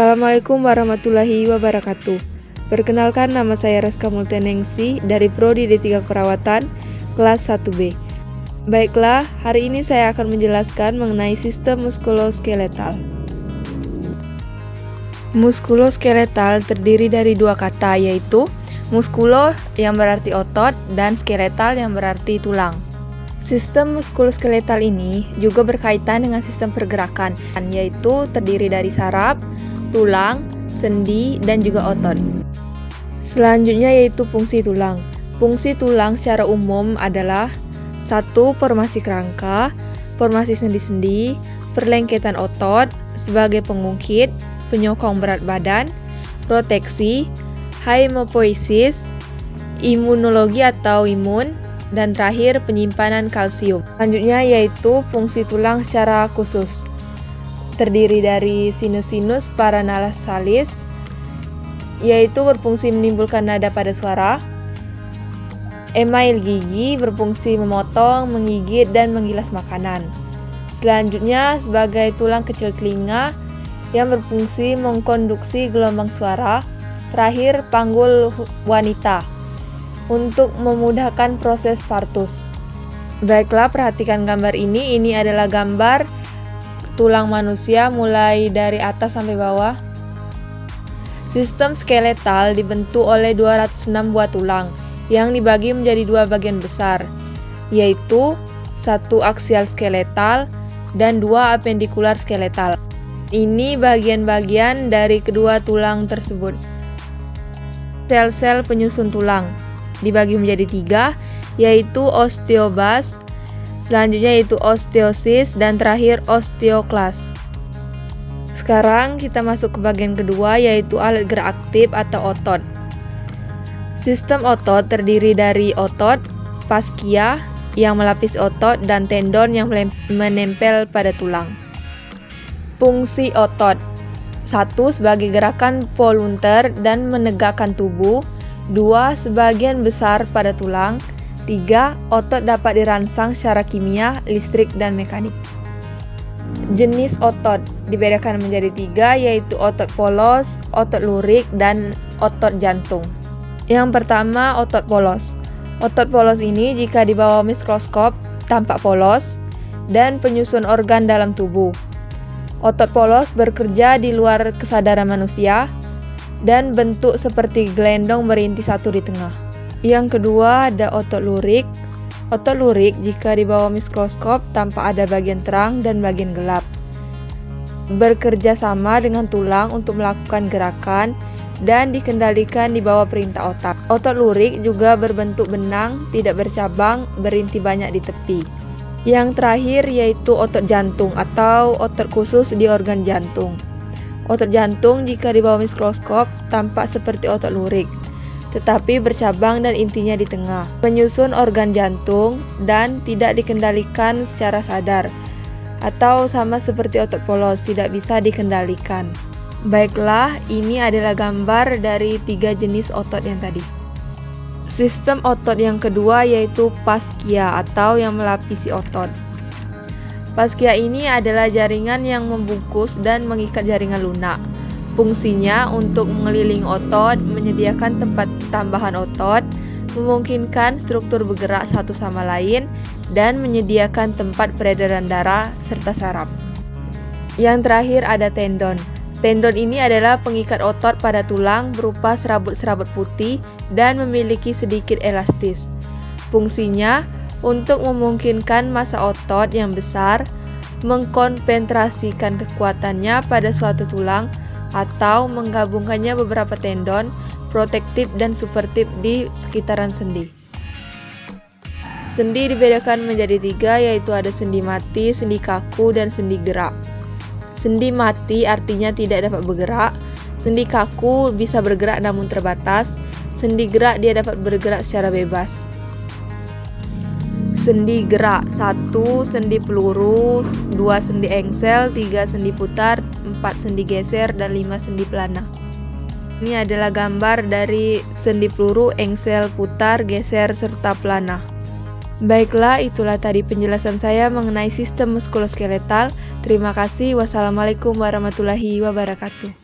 Assalamualaikum warahmatullahi wabarakatuh. Perkenalkan, nama saya Reska Multianingsih dari Prodi D3 Keperawatan kelas 1B. Baiklah, hari ini saya akan menjelaskan mengenai sistem muskuloskeletal. Muskuloskeletal terdiri dari dua kata, yaitu muskulo yang berarti otot dan skeletal yang berarti tulang. Sistem muskuloskeletal ini juga berkaitan dengan sistem pergerakan, yaitu terdiri dari saraf, tulang, sendi, dan juga otot. Selanjutnya yaitu fungsi tulang. Fungsi tulang secara umum adalah 1. Formasi kerangka, formasi sendi-sendi, perlengketan otot sebagai pengungkit, penyokong berat badan, proteksi, hemopoiesis, imunologi atau imun, dan terakhir penyimpanan kalsium. Selanjutnya yaitu fungsi tulang secara khusus. Terdiri dari sinus paranasalis, yaitu berfungsi menimbulkan nada pada suara. Email gigi berfungsi memotong, menggigit, dan menggilas makanan. Selanjutnya sebagai tulang kecil telinga yang berfungsi mengkonduksi gelombang suara. Terakhir panggul wanita untuk memudahkan proses partus. Baiklah, perhatikan gambar ini. Ini adalah gambar tulang manusia mulai dari atas sampai bawah. Sistem skeletal dibentuk oleh 206 buah tulang yang dibagi menjadi dua bagian besar, yaitu 1 aksial skeletal dan 2 apendikular skeletal. Ini bagian-bagian dari kedua tulang tersebut. Sel-sel penyusun tulang dibagi menjadi 3, yaitu osteoblas, selanjutnya yaitu osteosis, dan terakhir osteoklas. Sekarang kita masuk ke bagian kedua, yaitu alat gerak aktif atau otot. Sistem otot terdiri dari otot, faskia yang melapisi otot, dan tendon yang menempel pada tulang. Fungsi otot: 1. Sebagai gerakan volunter dan menegakkan tubuh. 2. Sebagian besar pada tulang. 3. Otot dapat dirangsang secara kimia, listrik, dan mekanik. Jenis otot dibedakan menjadi 3, yaitu otot polos, otot lurik, dan otot jantung. Yang pertama, otot polos. Otot polos ini jika di bawah mikroskop tampak polos dan penyusun organ dalam tubuh. Otot polos bekerja di luar kesadaran manusia dan bentuk seperti gelendong berinti satu di tengah. Yang kedua ada otot lurik. Otot lurik jika di bawah mikroskop tampak ada bagian terang dan bagian gelap. Bekerja sama dengan tulang untuk melakukan gerakan dan dikendalikan di bawah perintah otak. Otot lurik juga berbentuk benang, tidak bercabang, berinti banyak di tepi. Yang terakhir yaitu otot jantung atau otot khusus di organ jantung. Otot jantung jika di bawah mikroskop tampak seperti otot lurik, tetapi bercabang dan intinya di tengah. Menyusun organ jantung dan tidak dikendalikan secara sadar, atau sama seperti otot polos, tidak bisa dikendalikan. Baiklah, ini adalah gambar dari 3 jenis otot yang tadi. Sistem otot yang kedua yaitu faskia atau yang melapisi otot. Faskia ini adalah jaringan yang membungkus dan mengikat jaringan lunak. Fungsinya untuk mengelilingi otot, menyediakan tempat tambahan otot, memungkinkan struktur bergerak satu sama lain, dan menyediakan tempat peredaran darah serta saraf. Yang terakhir ada tendon. Tendon ini adalah pengikat otot pada tulang berupa serabut-serabut putih dan memiliki sedikit elastis. Fungsinya untuk memungkinkan massa otot yang besar mengkonsentrasikan kekuatannya pada suatu tulang atau menggabungkannya beberapa tendon protektif dan suportif di sekitaran sendi. Sendi dibedakan menjadi 3, yaitu ada sendi mati, sendi kaku, dan sendi gerak. Sendi mati artinya tidak dapat bergerak. Sendi kaku bisa bergerak namun terbatas. Sendi gerak dia dapat bergerak secara bebas. Sendi gerak: 1. Sendi peluru, 2. Sendi engsel, 3. Sendi putar, 4. Sendi geser, dan 5. Sendi pelana. Ini adalah gambar dari sendi peluru, engsel, putar, geser, serta pelana. Baiklah, itulah tadi penjelasan saya mengenai sistem muskuloskeletal. Terima kasih. Wassalamualaikum warahmatullahi wabarakatuh.